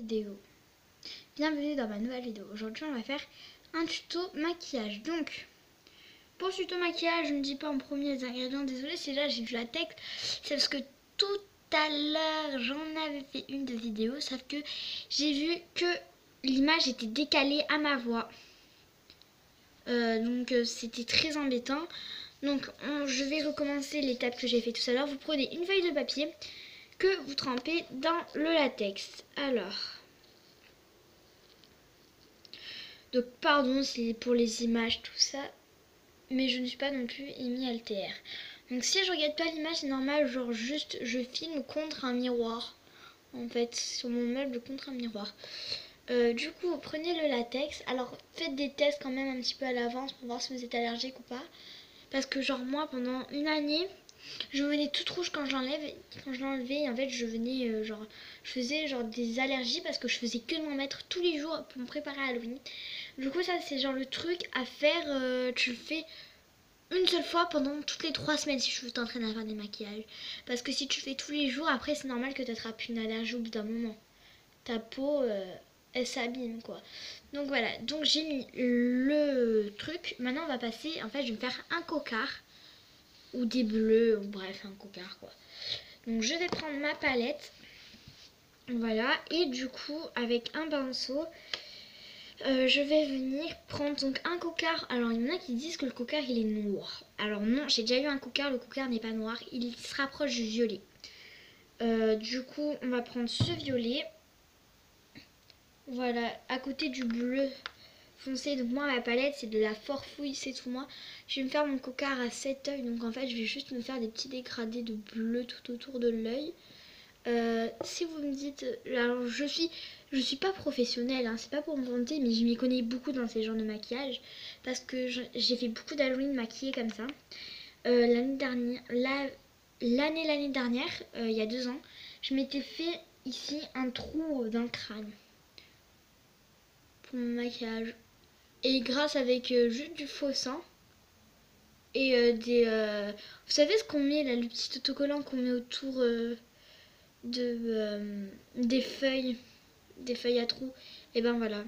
vidéo. Bienvenue dans ma nouvelle vidéo. Aujourd'hui on va faire un tuto maquillage. Donc pour le tuto maquillage, je ne dis pas en premier les ingrédients, désolé si là j'ai du latex, c'est parce que tout à l'heure j'en avais fait une de vidéo, sauf que j'ai vu que l'image était décalée à ma voix. Donc c'était très embêtant. Donc je vais recommencer l'étape que j'ai fait tout à l'heure. Vous prenez une feuille de papier que vous trempez dans le latex. Alors, donc pardon c'est pour les images tout ça, mais je ne suis pas non plus Amy Alter. Donc si je regarde pas l'image, c'est normal, genre juste je filme contre un miroir. En fait, sur mon meuble contre un miroir. Du coup, vous prenez le latex. Alors faites des tests quand même un petit peu à l'avance pour voir si vous êtes allergique ou pas. Parce que genre moi pendant une année, je venais toute rouge quand je l'enlevais. En fait, je venais je faisais genre des allergies parce que je faisais que de m'en mettre tous les jours pour me préparer à Halloween. Du coup, ça c'est genre le truc à faire. Tu le fais une seule fois pendant toutes les 3 semaines si tu veux t'entraîner à faire des maquillages. Parce que si tu fais tous les jours, après c'est normal que tu attrapes une allergie au bout d'un moment. Ta peau, elle s'abîme quoi. Donc voilà, donc j'ai mis le truc. Maintenant on va passer, en fait je vais me faire un cocard. Ou des bleus, ou bref un cocard quoi. Donc je vais prendre ma palette. Voilà, et du coup avec un pinceau, je vais venir prendre donc un cocard. Alors il y en a qui disent que le cocard il est noir. Alors non, j'ai déjà eu un cocard, le cocard n'est pas noir, il se rapproche du violet. Du coup on va prendre ce violet. Voilà, à côté du bleu foncé. Donc moi ma palette c'est de la Forfouille, c'est tout moi. Je vais me faire mon cocard à 7 œils. Donc en fait je vais juste me faire des petits dégradés de bleu tout autour de l'œil. Si vous me dites, alors je suis pas professionnelle, hein, c'est pas pour me vanter, mais je m'y connais beaucoup dans ces genres de maquillage parce que j'ai fait beaucoup d'Halloween maquillée comme ça. L'année dernière, il y a 2 ans, je m'étais fait ici un trou dans le crâne pour mon maquillage. Et grâce avec juste du faux sang et vous savez ce qu'on met là, le petit autocollant qu'on met autour des feuilles à trous, et ben voilà.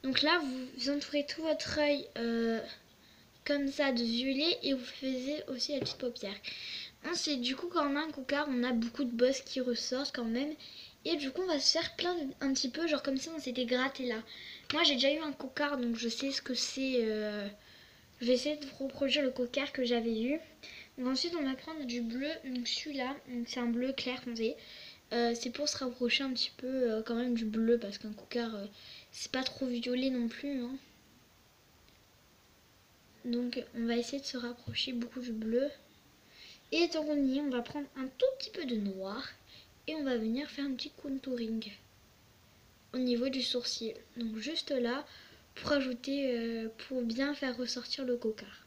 Donc là vous entourez tout votre œil comme ça de violet et vous faisiez aussi la petite paupière. Ensuite du coup quand on a un cocard on a beaucoup de bosses qui ressortent quand même, et du coup on va se faire un petit peu genre comme si on s'était gratté là. Moi j'ai déjà eu un cocard donc je sais ce que c'est. Je vais essayer de reproduire le cocard que j'avais eu. Donc ensuite on va prendre du bleu, donc celui-là, c'est un bleu clair foncé. C'est pour se rapprocher un petit peu quand même du bleu parce qu'un cocard c'est pas trop violet non plus, hein. Donc on va essayer de se rapprocher beaucoup du bleu. Et tant qu'on y est, on va prendre un tout petit peu de noir et on va venir faire un petit contouring au niveau du sourcil. Donc juste là pour ajouter, pour bien faire ressortir le cocard.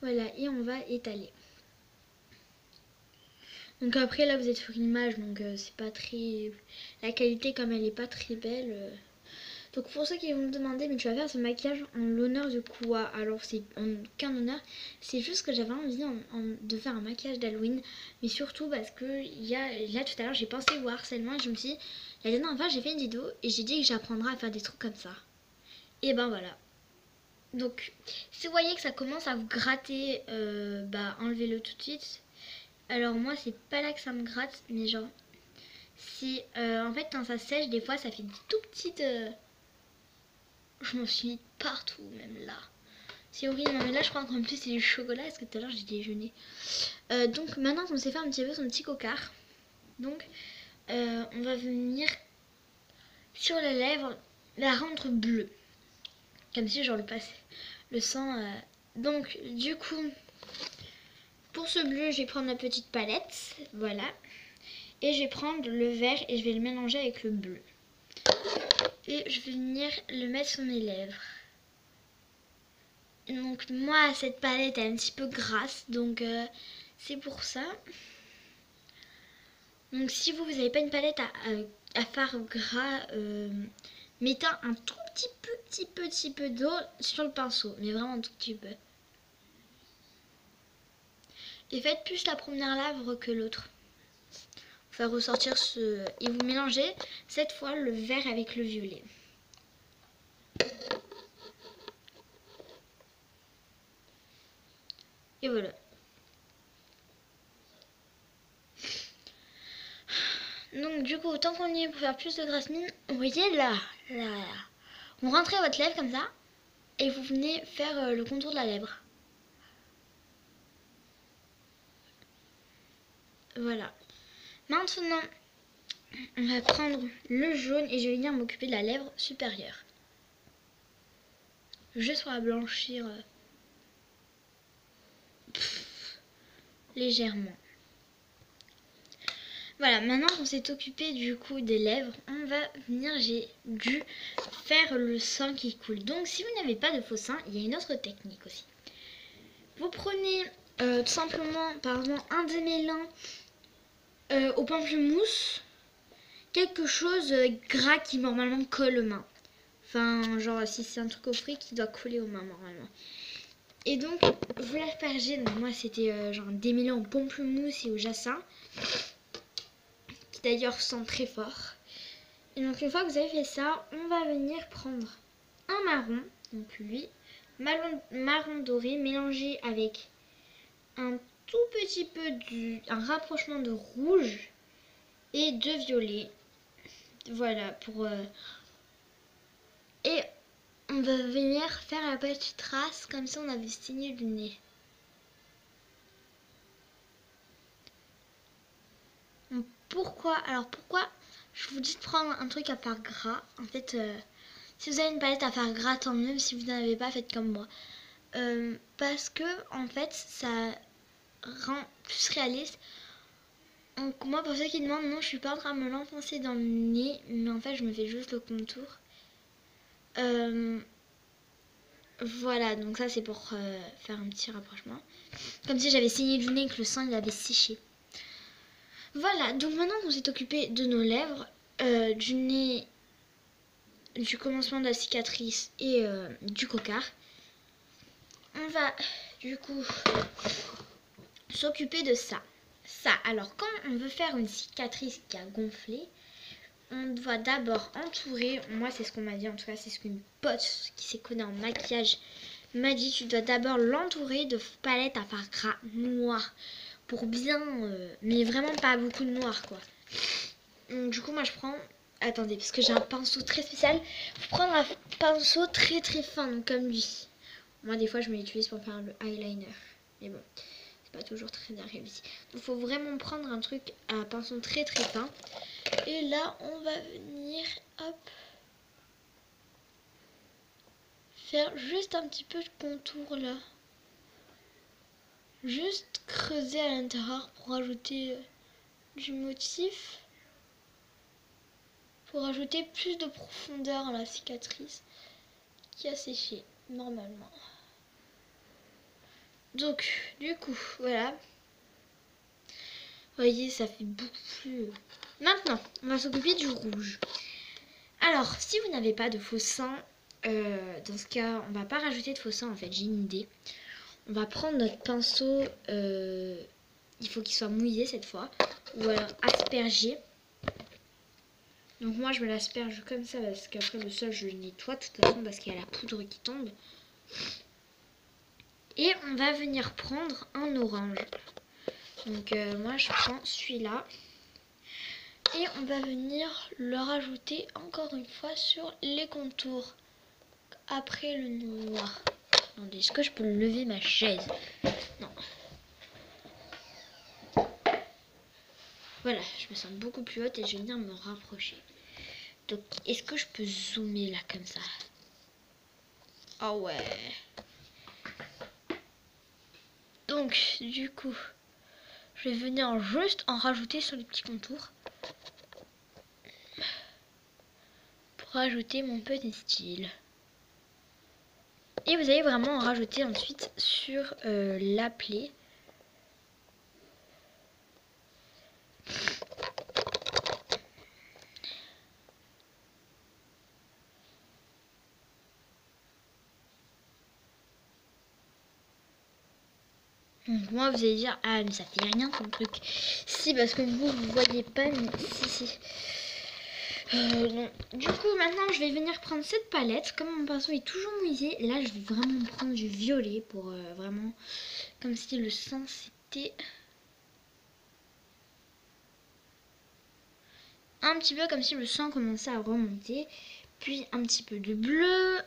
Voilà, et on va étaler. Donc après là vous êtes sur une image, donc c'est pas très... La qualité comme elle est pas très belle. Donc pour ceux qui vont me demander, mais tu vas faire ce maquillage en l'honneur de quoi? Alors c'est aucun honneur, c'est juste que j'avais envie de faire un maquillage d'Halloween. Mais surtout parce que là tout à l'heure j'ai pensé au harcèlement et je me suis dit, la dernière fois j'ai fait une vidéo et j'ai dit que j'apprendrai à faire des trucs comme ça. Et ben voilà. Donc si vous voyez que ça commence à vous gratter, enlevez-le tout de suite. Alors moi c'est pas là que ça me gratte, mais genre si en fait quand ça sèche des fois ça fait des tout petites je m'en suis mis partout même là, c'est horrible. Non mais là je crois qu'en plus c'est du chocolat parce que tout à l'heure j'ai déjeuné. Donc maintenant qu'on sait faire un petit peu son petit cocard, donc on va venir sur les lèvres la rendre bleue comme si genre le sang donc du coup pour ce bleu je vais prendre ma petite palette, voilà. Et je vais prendre le vert et je vais le mélanger avec le bleu. Et je vais venir le mettre sur mes lèvres. Et donc moi cette palette est un petit peu grasse, donc c'est pour ça. Donc si vous n'avez pas une palette à fard gras, mettez un tout petit peu d'eau sur le pinceau, mais vraiment un tout petit peu. Et faites plus la première lèvre que l'autre. faire ressortir ce... Et vous mélangez cette fois le vert avec le violet. Et voilà. Donc du coup, tant qu'on y est pour faire plus de grasse mine, vous voyez là. Vous rentrez votre lèvre comme ça et vous venez faire le contour de la lèvre. Voilà. Maintenant, on va prendre le jaune et je vais venir m'occuper de la lèvre supérieure. Juste pour la blanchir légèrement. Voilà, maintenant qu'on s'est occupé du coup des lèvres, on va venir, j'ai dû faire le sein qui coule. Donc si vous n'avez pas de faux sein, il y a une autre technique aussi. Vous prenez tout simplement par exemple un démêlant au pamplemousse, quelque chose gras qui normalement colle aux mains. Enfin, genre si c'est un truc au fruit qui doit coller aux mains normalement. Et donc, vous l'aspergez. Donc moi, c'était genre un démêlant au pamplemousse et au jasmin, qui d'ailleurs sent très fort. Et donc, une fois que vous avez fait ça, on va venir prendre un marron, donc lui, marron doré, mélangé avec un tout petit peu un rapprochement de rouge et de violet. Voilà, pour... Et on va venir faire la petite trace comme si on avait signé du nez. Pourquoi je vous dis de prendre un truc à part gras. En fait, si vous avez une palette à faire gras, tant mieux. Si vous n'en avez pas, faites comme moi. Parce que en fait, ça rend plus réaliste. Donc moi, pour ceux qui demandent, non, je suis pas en train de me l'enfoncer dans le nez, mais en fait, je me fais juste le contour. Voilà, donc ça c'est pour faire un petit rapprochement. Comme si j'avais saigné du nez et que le sang il avait séché. Voilà, donc maintenant qu'on s'est occupé de nos lèvres, du nez, du commencement de la cicatrice et du cocard, on va du coup s'occuper de ça. Alors quand on veut faire une cicatrice qui a gonflé, on doit d'abord entourer, moi c'est ce qu'on m'a dit, en tout cas c'est ce qu'une pote qui s'est connue en maquillage m'a dit, tu dois d'abord l'entourer de palettes à fard gras noir pour bien, mais vraiment pas beaucoup de noir quoi. Donc, du coup moi je prends, attendez parce que j'ai un pinceau très spécial, faut prendre un pinceau très très fin donc comme lui. Moi des fois je me l'utilise pour faire le eyeliner, mais bon c'est pas toujours très bien réussi. Donc faut vraiment prendre un truc à pinceau très très fin. Et là, on va venir, hop, faire juste un petit peu de contour là. Juste creuser à l'intérieur pour ajouter du motif. Pour ajouter plus de profondeur à la cicatrice qui a séché normalement. Donc, du coup, voilà. Vous voyez, ça fait beaucoup plus... Maintenant, on va s'occuper du rouge. Alors, si vous n'avez pas de faux sein, dans ce cas, on va pas rajouter de faux sein en fait, j'ai une idée. On va prendre notre pinceau, il faut qu'il soit mouillé cette fois, ou alors aspergé. Donc moi je me l'asperge comme ça parce qu'après le sol je le nettoie de toute façon parce qu'il y a la poudre qui tombe. Et on va venir prendre un orange. Donc moi je prends celui-là. Et on va venir le rajouter encore une fois sur les contours. Après le noir. Attendez, est-ce que je peux lever ma chaise? Non. Voilà, je me sens beaucoup plus haute et je vais venir me rapprocher. Donc, est-ce que je peux zoomer là comme ça? Oh ouais. Donc, du coup, je vais venir juste en rajouter sur les petits contours. Pour ajouter mon petit style. Et vous allez vraiment en rajouter ensuite sur la plaie. Donc moi vous allez dire, ah mais ça fait rien ton truc. Si, parce que vous voyez pas, mais si. Non. Du coup maintenant je vais venir prendre cette palette. Comme mon pinceau est toujours mouillé, là je vais vraiment prendre du violet pour vraiment, comme si le sang c'était un petit peu comme si le sang commençait à remonter. Puis un petit peu de bleu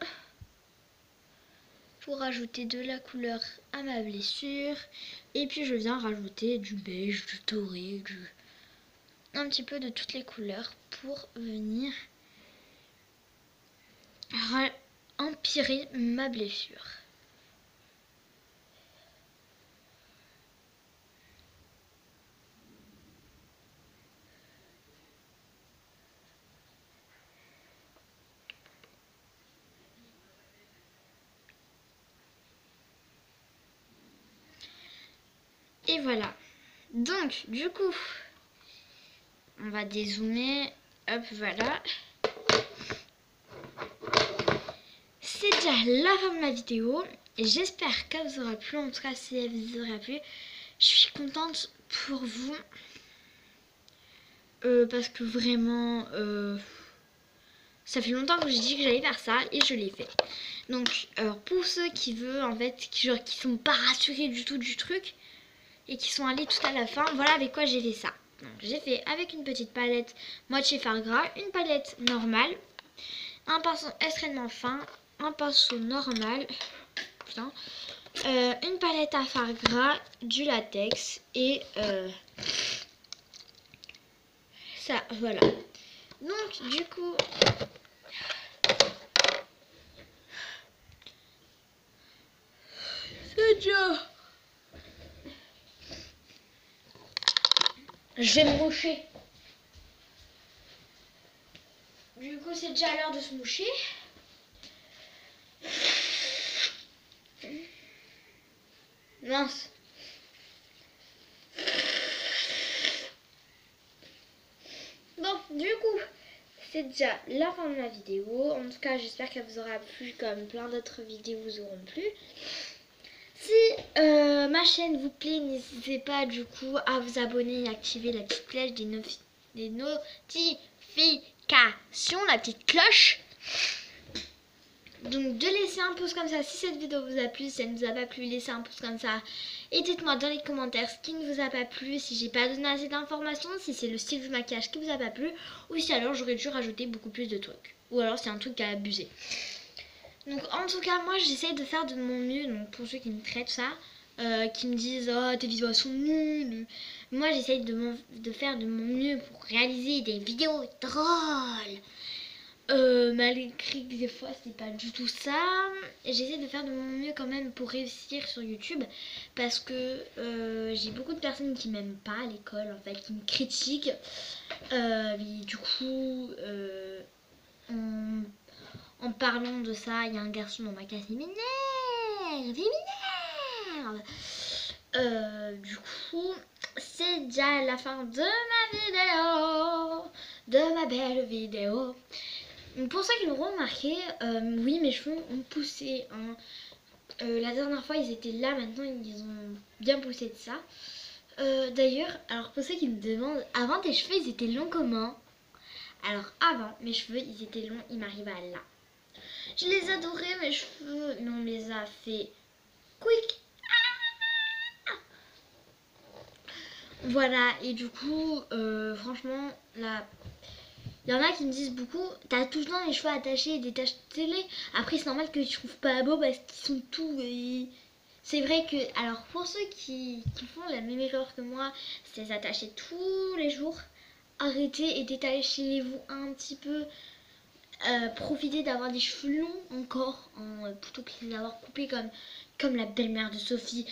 pour rajouter de la couleur à ma blessure. Et puis je viens rajouter du beige, du doré, un petit peu de toutes les couleurs pour venir empirer ma blessure. Et voilà. Donc, du coup, on va dézoomer. Hop, voilà. C'est déjà la fin de ma vidéo. Et j'espère qu'elle vous aura plu. En tout cas, si elle vous aura plu, je suis contente pour vous. Parce que vraiment, ça fait longtemps que j'ai dit que j'allais faire ça et je l'ai fait. Donc, pour ceux qui veulent, en fait, qui sont pas rassurés du tout du truc et qui sont allés tout à la fin, voilà avec quoi j'ai fait ça. Donc, j'ai fait avec une petite palette moitié fard gras, une palette normale, un pinceau extrêmement fin, un pinceau normal, putain, une palette à fard gras, du latex et ça, voilà. Donc, du coup, c'est déjà. Je vais me moucher. Du coup, c'est déjà l'heure de se moucher. Mince. Bon, du coup, c'est déjà la fin de ma vidéo. En tout cas, j'espère qu'elle vous aura plu comme plein d'autres vidéos vous auront plu. Si ma chaîne vous plaît, n'hésitez pas du coup à vous abonner et activer la petite cloche des notifications, la petite cloche. Donc de laisser un pouce comme ça si cette vidéo vous a plu. Si elle ne vous a pas plu, laissez un pouce comme ça. Et dites-moi dans les commentaires ce qui ne vous a pas plu, si j'ai pas donné assez d'informations, si c'est le style du maquillage qui vous a pas plu, ou si alors j'aurais dû rajouter beaucoup plus de trucs. Ou alors c'est un truc à abuser. Donc en tout cas moi j'essaye de faire de mon mieux. Donc pour ceux qui me traitent ça, qui me disent oh tes vidéos sont nulles, moi j'essaye de faire de mon mieux pour réaliser des vidéos drôles. Malgré que des fois c'est pas du tout ça, j'essaie de faire de mon mieux quand même pour réussir sur YouTube, parce que j'ai beaucoup de personnes qui m'aiment pas à l'école en fait, qui me critiquent, et du coup en parlant de ça, il y a un garçon dans ma classe qui m'énerve. Du coup, c'est déjà la fin de ma vidéo, de ma belle vidéo. Donc pour ceux qui l'auront remarqué, oui, mes cheveux ont poussé. Hein. La dernière fois, ils étaient là, maintenant ils ont bien poussé de ça. D'ailleurs, alors pour ceux qui me demandent, avant tes cheveux, ils étaient longs comment? Alors avant, mes cheveux, ils étaient longs, ils m'arrivaient à là. Je les adorais mes cheveux, mais on les a fait quick. Voilà, et du coup, franchement, là, il y en a qui me disent beaucoup, t'as tout le temps les cheveux attachés et des taches de télé. Après, c'est normal que tu trouves pas beau parce qu'ils sont tout. Et c'est vrai que, alors pour ceux qui font la même erreur que moi, c'est les attacher tous les jours. Arrêtez et détachez-vous un petit peu. Profitez d'avoir des cheveux longs encore, plutôt que de les avoir coupés comme la belle-mère de Sophie.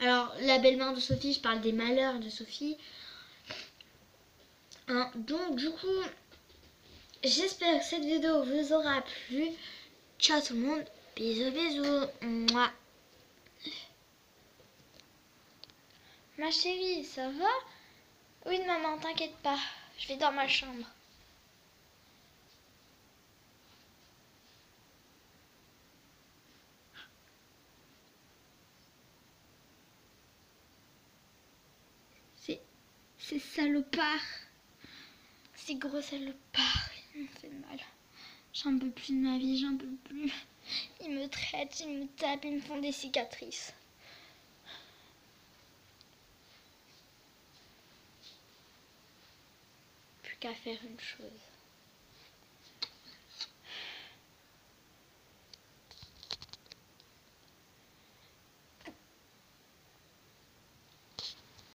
Alors, la belle-mère de Sophie, je parle des malheurs de Sophie. Hein, donc, du coup, j'espère que cette vidéo vous aura plu. Ciao tout le monde. Bisous, bisous. Mouah. Ma chérie, ça va? Oui, maman, t'inquiète pas. Je vais dans ma chambre. Ces salopards. Ces gros salopards, ils me fait mal. J'en peux plus de ma vie, j'en peux plus. Ils me traitent, ils me tapent, ils me font des cicatrices. Plus qu'à faire une chose.